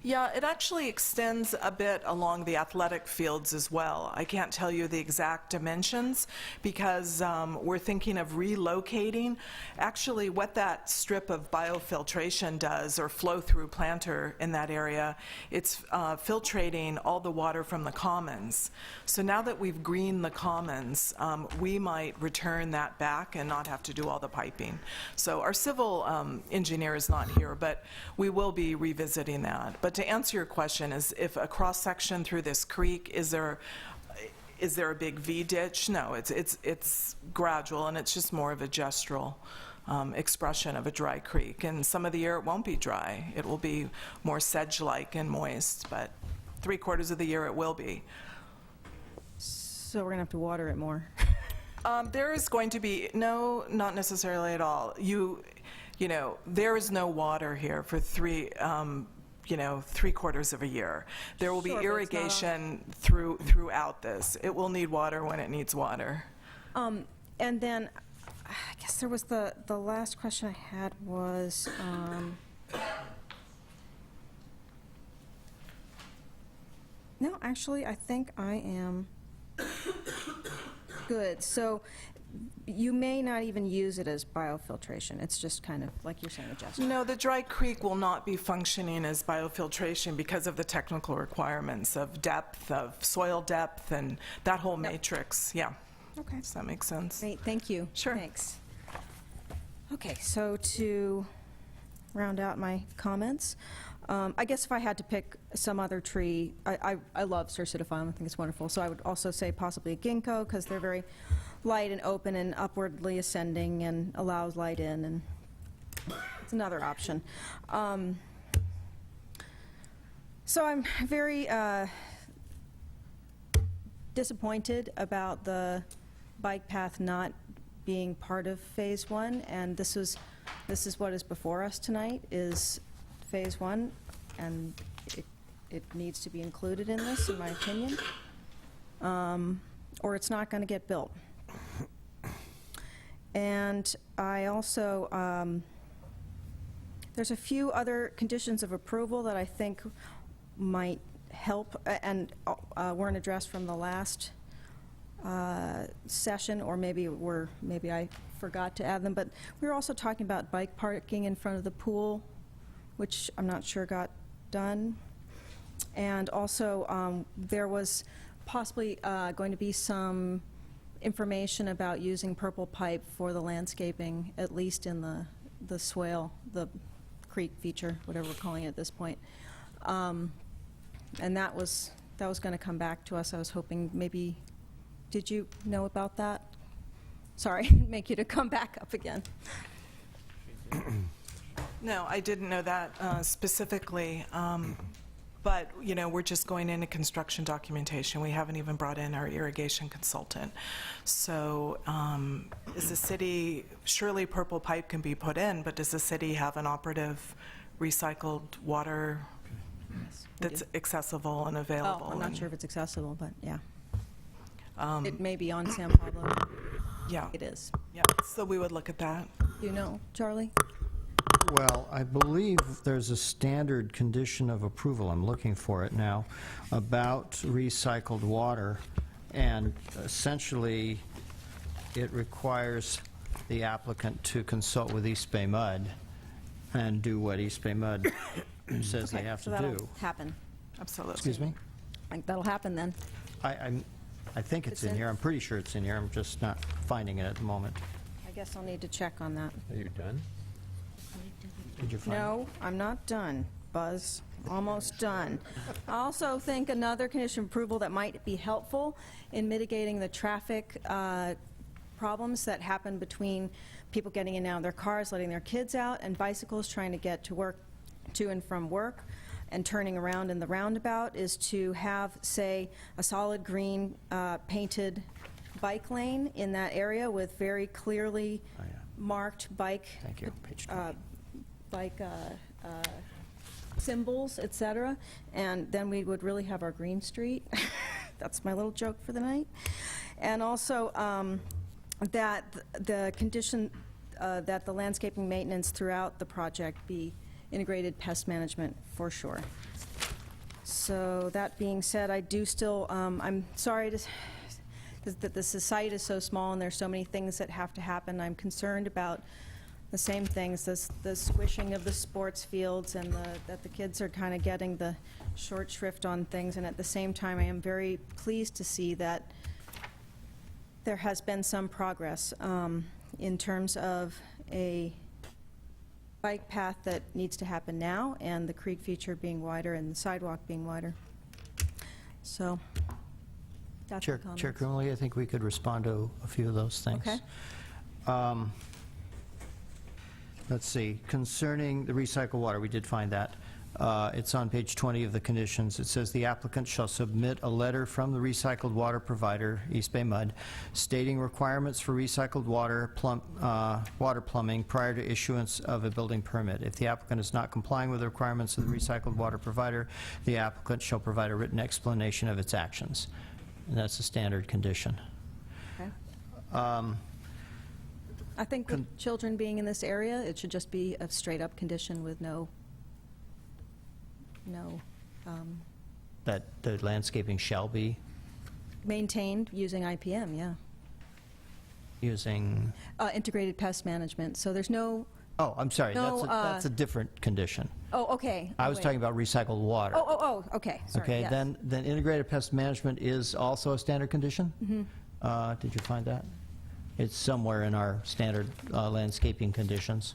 Yeah, it actually extends a bit along the athletic fields as well. I can't tell you the exact dimensions because we're thinking of relocating. Actually, what that strip of biofiltration does, or flow-through planter in that area, it's filtrating all the water from the commons. So now that we've greened the commons, we might return that back and not have to do all the piping. So our civil engineer is not here, but we will be revisiting that. But to answer your question, is if a cross-section through this creek, is there a big V ditch? No, it's gradual, and it's just more of a gestural expression of a dry creek. And some of the year it won't be dry. It will be more sedge-like and moist, but 3/4 of the year it will be. So we're gonna have to water it more. There is going to be, no, not necessarily at all. There is no water here for 3/4 of a year. There will be Sure, but it's not irrigation throughout this. It will need water when it needs water. And then, I guess there was the last question I had was, no, actually, I think I am good. So you may not even use it as biofiltration. It's just kind of, like you're saying, adjustment. No, the dry creek will not be functioning as biofiltration because of the technical requirements of depth, of soil depth, and that whole matrix. Yeah. Okay. Does that make sense? Great, thank you. Sure. Thanks. Okay, so to round out my comments, I guess if I had to pick some other tree, I love Cercidophyllum, I think it's wonderful. So I would also say possibly a ginkgo, because they're very light and open and upwardly ascending and allows light in, and it's another option. So I'm very disappointed about the bike path not being part of Phase 1, and this is what is before us tonight, is Phase 1, and it needs to be included in this, in my opinion, or it's not going to get built. And I also, there's a few other conditions of approval that I think might help, and weren't addressed from the last session, or maybe I forgot to add them, but we were also talking about bike parking in front of the pool, which I'm not sure got done. And also, there was possibly going to be some information about using purple pipe for the landscaping, at least in the swale, the creek feature, whatever we're calling it at this point. And that was going to come back to us. I was hoping maybe, did you know about that? Sorry, make you to come back up again. No, I didn't know that specifically. But, you know, we're just going into construction documentation. We haven't even brought in our irrigation consultant. So is the city, surely purple pipe can be put in, but does the city have an operative recycled water that's accessible and available? Oh, I'm not sure if it's accessible, but yeah. It may be on San Pablo. Yeah. It is. Yeah, so we would look at that. You know, Charlie? Well, I believe there's a standard condition of approval, I'm looking for it now, about recycled water, and essentially it requires the applicant to consult with East Bay Mud and do what East Bay Mud says they have to that'll do. happen. Absolutely. Excuse me? I think that'll happen then. I think it's in here. I'm pretty sure it's in here. I'm just not finding it at the moment. I guess I'll need to check on that. Are you done? Did you find it? No, I'm not done, Buzz. Almost done. I also think another condition of approval that might be helpful in mitigating the traffic problems that happen between people getting in and out of their cars, letting their kids out, and bicycles trying to get to work, to and from work, and turning around in the roundabout, is to have, say, a solid green painted bike lane in that area with very clearly marked bike Thank you. Page 20. Symbols, etc., and then we would really have our green street. That's my little joke for the night. And also that the condition that the landscaping maintenance throughout the project be integrated pest management for sure. So that being said, I do still, I'm sorry that the site is so small and there's so many things that have to happen. I'm concerned about the same things, the squishing of the sports fields, and that the kids are kind of getting the short shrift on things. And at the same time, I am very pleased to see that there has been some progress in terms of a bike path that needs to happen now, and the creek feature being wider and the sidewalk being wider. So that's Chair Crimmely, I think we could respond to a few of those things. Okay. Let's see, concerning the recycled water, we did find that. It's on page 20 of the conditions. It says the applicant shall submit a letter from the recycled water provider, East Bay Mud, stating requirements for recycled water, water plumbing prior to issuance of a building permit. If the applicant is not complying with the requirements of the recycled water provider, the applicant shall provide a written explanation of its actions. And that's a standard condition. Okay. I think with children being in this area, it should just be a straight-up condition with no That the landscaping shall be maintained using IPM, yeah. using... Integrated pest management, so there's no... Oh, I'm sorry, No, that's a different condition. Oh, okay. I was talking about recycled water. Okay, sorry, Okay, yes. then integrated pest management is also a standard condition? Mm-hmm. Did you find that? It's somewhere in our standard landscaping conditions.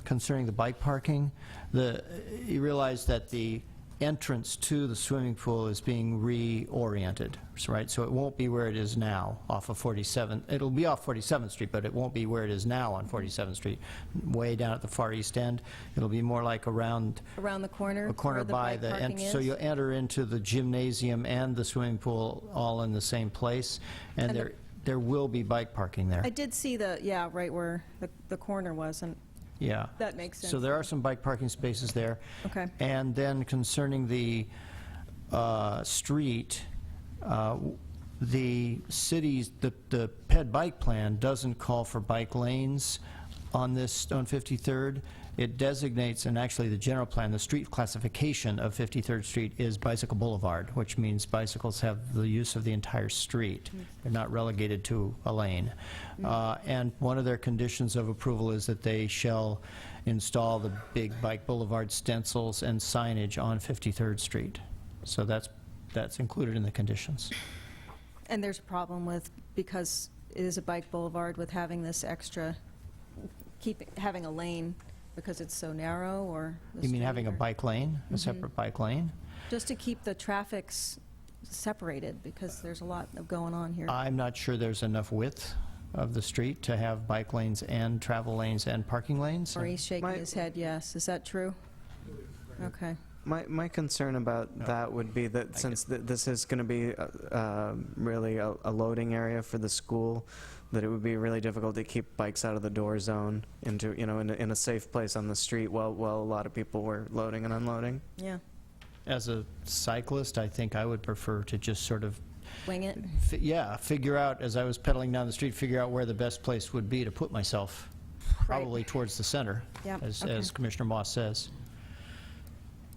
Concerning the bike parking, you realize that the entrance to the swimming pool is being reoriented, right? So it won't be where it is now off of 47th. It'll be off 47th Street, but it won't be where it is now on 47th Street, way down at the far east end. It'll be more like around the corner. A corner where the by bike the parking is. so you'll enter into the gymnasium and the swimming pool all in the same place, and there will be bike parking there. I did see right where the corner was, and Yeah. that makes sense. So there are some bike parking spaces there. Okay. And then concerning the street, the city's, the PED bike plan doesn't call for bike lanes on 53rd. It designates, and actually the general plan, the street classification of 53rd Street is bicycle boulevard, which means bicycles have the use of the entire street. They're not relegated to a lane. And one of their conditions of approval is that they shall install the big bike boulevard stencils and signage on 53rd Street. So that's included in the conditions. And there's a problem because it is a bike boulevard, with having this extra, having a lane because it's so narrow, or? You mean having a bike lane, a separate bike lane? Just to keep the traffics separated, because there's a lot going on here. I'm not sure there's enough width of the street to have bike lanes and travel lanes and parking lanes. Or he's shaking his head, yes. Is that true? Okay. My concern about that would be that since this is going to be really a loading area for the school, that it would be really difficult to keep bikes out of the door zone into, in a safe place on the street while a lot of people were loading and unloading. Yeah. As a cyclist, I think I would prefer to just sort of Wing it? figure out, as I was pedaling down the street, figure out where the best place would be to put myself, probably towards the center, Yep, as okay. Commissioner Moss says.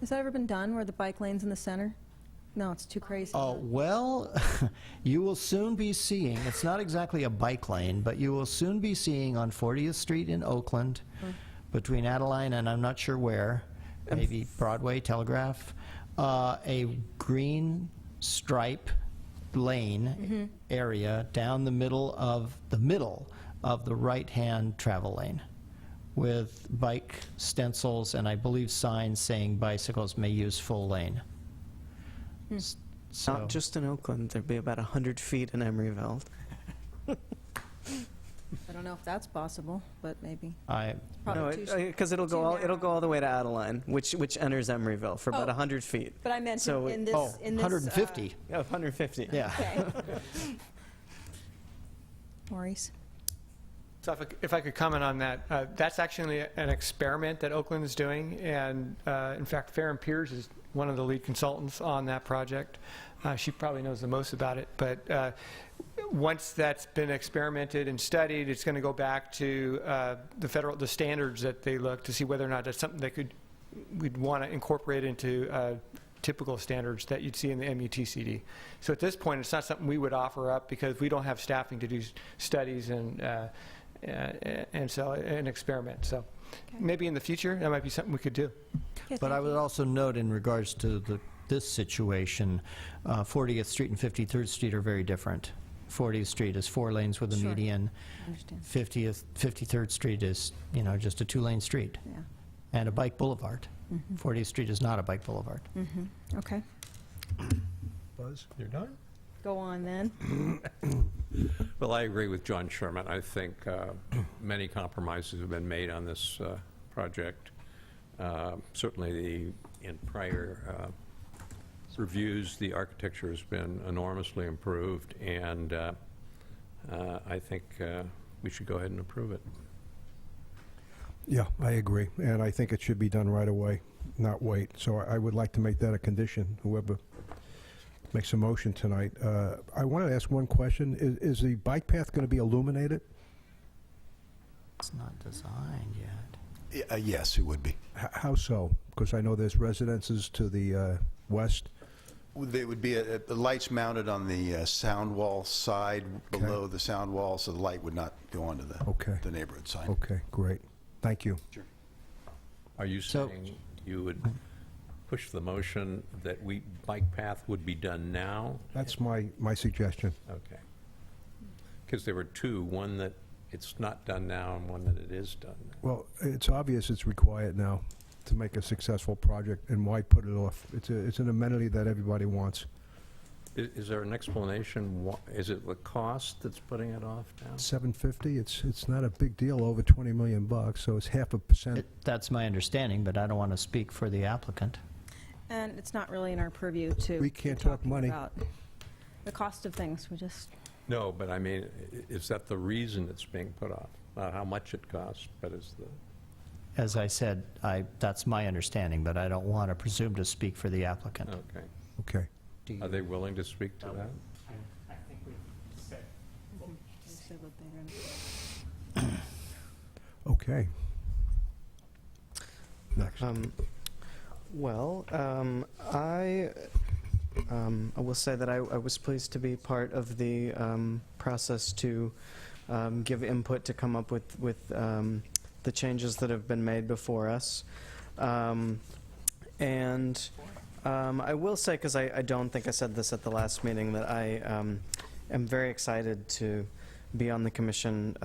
Has that ever been done, where the bike lane's in the center? No, it's too crazy. Oh, well, you will soon be seeing, it's not exactly a bike lane, but you will soon be seeing on 40th Street in Oakland, between Adeline and I'm not sure where, maybe Broadway, Telegraph, a green stripe lane area down the middle of the right-hand travel lane, with bike stencils and I believe signs saying bicycles may use full lane. So, Not just in Oakland, there'd be about 100 feet in Emeryville. I don't know if that's possible, but maybe. I Probably Because it'll go all the way to Adeline, which enters Emeryville for about 100 feet. But I meant So in this. oh, in this 150. Yeah, 150. Yeah. Okay. Maurice? So if I could comment on that, that's actually an experiment that Oakland is doing, and in fact, Farron Piers is one of the lead consultants on that project. She probably knows the most about it, but once that's been experimented and studied, it's going to go back to the standards that they look to see whether or not that's something that we'd want to incorporate into typical standards that you'd see in the MUTCD. So at this point, it's not something we would offer up because we don't have staffing to do studies and so an experiment. So maybe in the future that might be something we could do. Okay, But I would also note in regards to this situation, 40th Street and 53rd Street are very different. 40th Street is 4 lanes with a Sure. median. I understand. 53rd Street is, just a 2-lane street Yeah. and a bike boulevard. 40th Street is not a bike boulevard. Okay. Buzz? You're done? Go on then. Well, I agree with John Sherman. I think many compromises have been made on this project. Certainly, in prior reviews, the architecture has been enormously improved, and I think we should go ahead and approve it. Yeah, I agree, and I think it should be done right away, not wait. So I would like to make that a condition, whoever makes a motion tonight. I wanted to ask one question. Is the bike path going to be illuminated? It's not designed yet. Yes, it would be. How so? Because I know there's residences to the west. There would be lights mounted on the sound wall side below the sound wall, so the light would not go onto the neighborhood sign. Okay, great. Thank you. Sure. Are you saying you would push the motion that bike path would be done now? That's my suggestion. Okay. Because there were two, one that it's not done now and one that it is done now. Well, it's obvious it's required now to make a successful project, and why put it off? It's an amenity that everybody wants. Is there an explanation? Is it the cost that's putting it off now? $750. It's not a big deal. Over $20 million, so it's 0.5%. That's my understanding, but I don't want to speak for the applicant. And it's not really in our purview to. We can't be talk talking money. about the cost of things. We just. No, but I mean, is that the reason it's being put off? Not how much it costs, but is the... As I said, that's my understanding, but I don't want to presume to speak for the applicant. Okay. Okay. Are they willing to speak to that? I think we said. Okay. Next. I will say that I was pleased to be part of the process to give input to come up with the changes that have been made before us. And I will say, because I don't think I said this at the last meeting, that I am very excited to be on the commission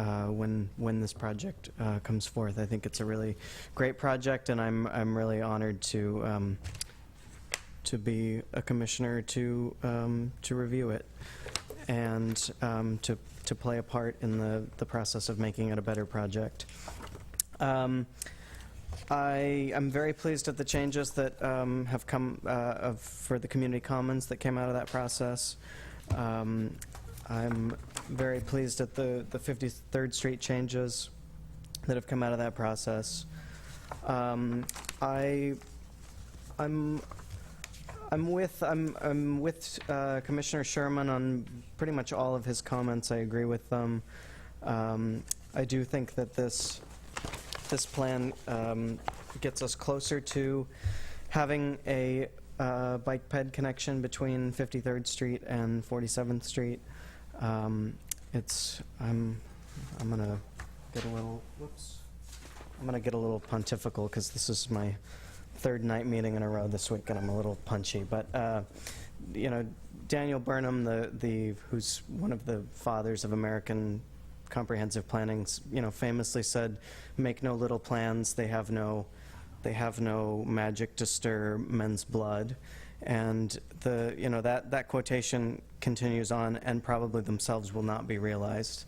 when this project comes forth. I think it's a really great project, and I'm really honored to be a commissioner to review it and to play a part in the process of making it a better project. I am very pleased at the changes that have come for the community commons that came out of that process. I'm very pleased at the 53rd Street changes that have come out of that process. I'm with Commissioner Sherman on pretty much all of his comments. I agree with them. I do think that this plan gets us closer to having a bike ped connection between 53rd Street and 47th Street. I'm gonna get a little, I'm gonna get a little pontifical because this is my third night meeting in a row this week and I'm a little punchy. But you know, Daniel Burnham, who's one of the fathers of American comprehensive planning, you know, famously said, "Make no little plans; they have no magic to stir men's blood." And that quotation continues on, and probably themselves will not be realized.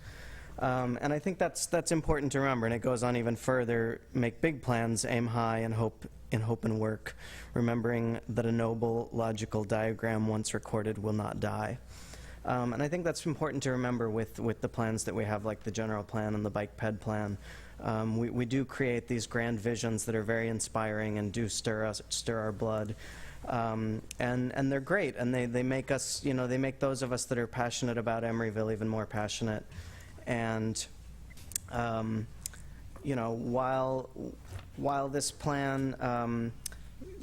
And I think that's important to remember. And it goes on even further: make big plans, aim high, and hope and work, remembering that a noble logical diagram once recorded will not die. And I think that's important to remember with the plans that we have, like the general plan and the bike ped plan. We do create these grand visions that are very inspiring and do stir our blood. And they're great, and they make us, they make those of us that are passionate about Emeryville even more passionate. And while this plan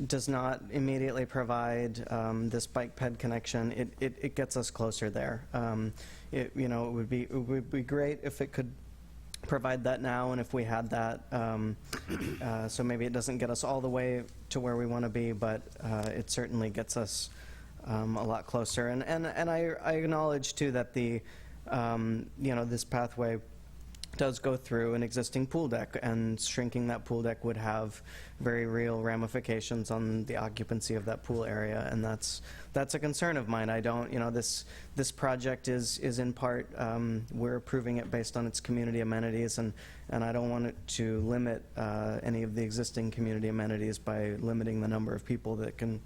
does not immediately provide this bike ped connection, it gets us closer there. It would be great if it could provide that now, and if we had that. So maybe it doesn't get us all the way to where we want to be, but it certainly gets us a lot closer. And I acknowledge too that this pathway does go through an existing pool deck, and shrinking that pool deck would have very real ramifications on the occupancy of that pool area, and that's a concern of mine. I don't, this project is in part, we're approving it based on its community amenities, and I don't want it to limit any of the existing community amenities by limiting the number of people that can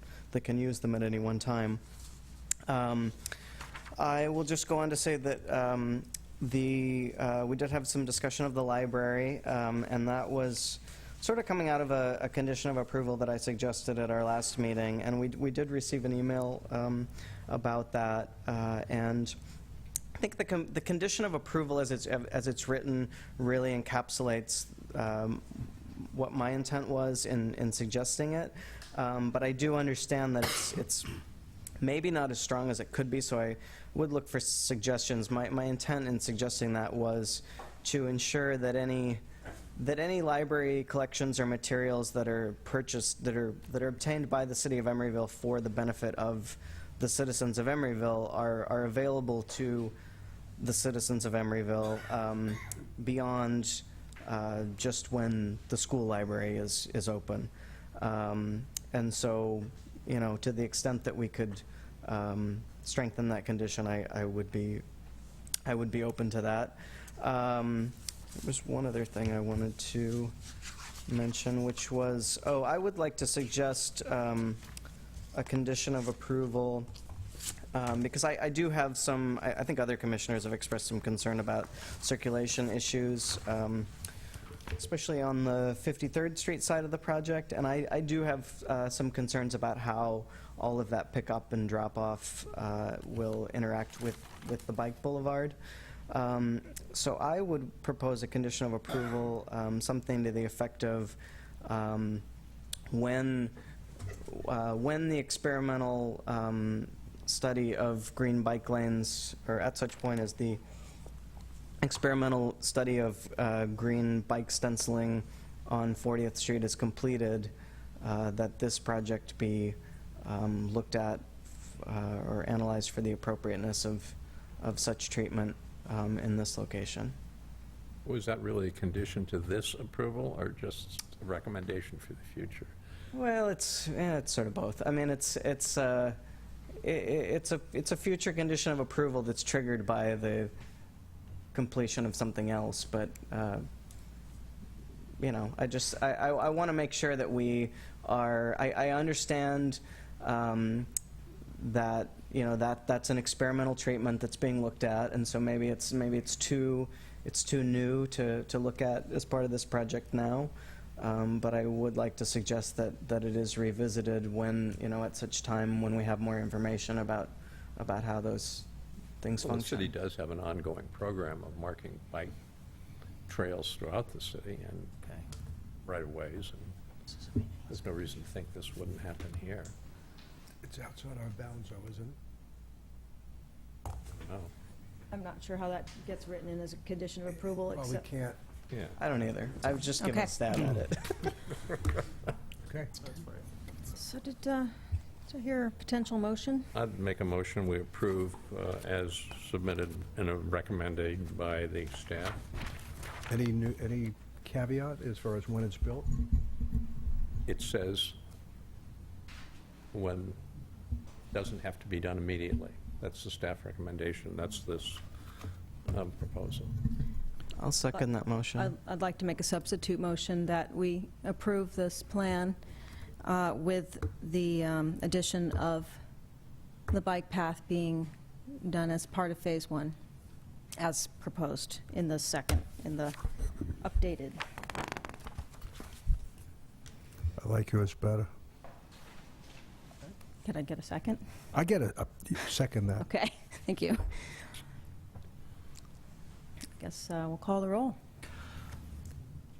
use them at any one time. I will just go on to say that we did have some discussion of the library, and that was sort of coming out of a condition of approval that I suggested at our last meeting, and we did receive an email about that, and I think the condition of approval as it's written really encapsulates what my intent was in suggesting it, but I do understand that it's maybe not as strong as it could be, so I would look for suggestions. My intent in suggesting that was to ensure that any library collections or materials that are purchased, that are obtained by the City of Emeryville for the benefit of the citizens of Emeryville are available to the citizens of Emeryville beyond just when the school library is open. And so, to the extent that we could strengthen that condition, I would be open to that. There was one other thing I wanted to mention, which was, I would like to suggest a condition of approval because I do have some, I think other commissioners have expressed some concern about circulation issues, especially on the 53rd Street side of the project, and I do have some concerns about how all of that pickup and drop-off will interact with the bike boulevard. So I would propose a condition of approval, something to the effect of when the experimental study of green bike lanes, or at such point as the experimental study of green bike stenciling on 40th Street is completed, that this project be looked at or analyzed for the appropriateness of such treatment in this location. Was that really a condition to this approval, or just a recommendation for the future? Well, it's sort of both. I mean, it's a future condition of approval that's triggered by the completion of something else. But you know, I want to make sure that we are. I understand that that's an experimental treatment that's being looked at, and so maybe it's too new to look at as part of this project now. But I would like to suggest that it is revisited when, at such time when we have more information about how those things Well, the function. city does have an ongoing program of marking bike trails throughout the city and right-of-ways, and there's no reason to think this wouldn't happen here. It's outside our bounds, though, isn't it? No. I'm not sure how that gets written in as a condition of approval, Well, we except... can't. Yeah. I don't either. I was just giving Okay. a stab at it. Okay. So did I hear a potential motion? I'd make a motion, we approve as submitted and recommended by the staff. Any caveat as far as when it's built? It says when, doesn't have to be done immediately. That's the staff recommendation. That's this proposal. I'll second that motion. I'd like to make a substitute motion that we approve this plan with the addition of the bike path being done as part of Phase 1, as proposed in the updated. I like yours better. Can I get a second? I get a second that. Okay, thank you. I guess we'll call the roll.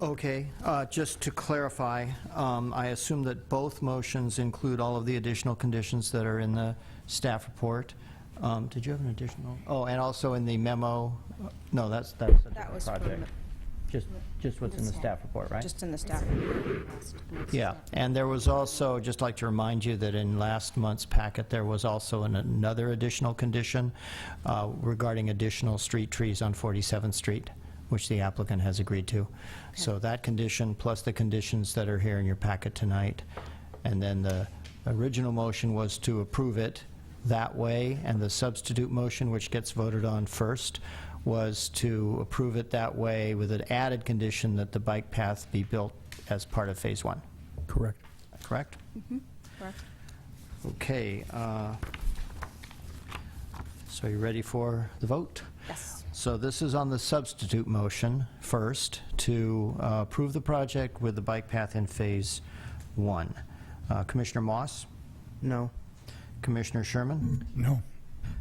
Okay, just to clarify, I assume that both motions include all of the additional conditions that are in the staff report. Did you have an additional? Oh, and also in the memo? No, that's a different was project. Just what's in the staff report, right? Just in the staff. Yeah, and there was also, just like to remind you that in last month's packet, there was also another additional condition regarding additional street trees on 47th Street, which the applicant has agreed to. Okay. So that condition, plus the conditions that are here in your packet tonight, and then the original motion was to approve it that way, and the substitute motion, which gets voted on first, was to approve it that way with an added condition that the bike path be built as part of Phase 1. Correct. Correct? Mm-hmm. Correct. Okay. So you ready for the vote? Yes. So this is on the substitute motion first to approve the project with the bike path in Phase 1. Commissioner Moss? No. Commissioner Sherman? No.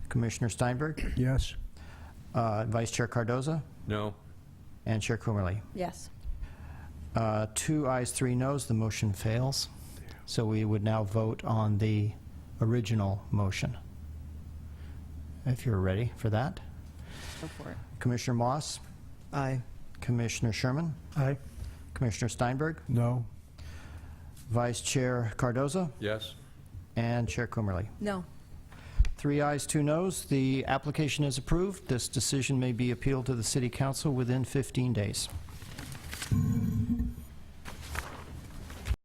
Commissioner Steinberg? Yes. Vice Chair Cardoza? No. And Chair Coomerly? Yes. 2 ayes, 3 noes, the motion fails. So we would now vote on the original motion. If you're ready for that. Go for it. Commissioner Moss? Aye. Commissioner Sherman? Aye. Commissioner Steinberg? No. Vice Chair Cardoza? Yes. And Chair Coomerly? No. 3 ayes, 2 noes. The application is approved. This decision may be appealed to the City Council within 15 days.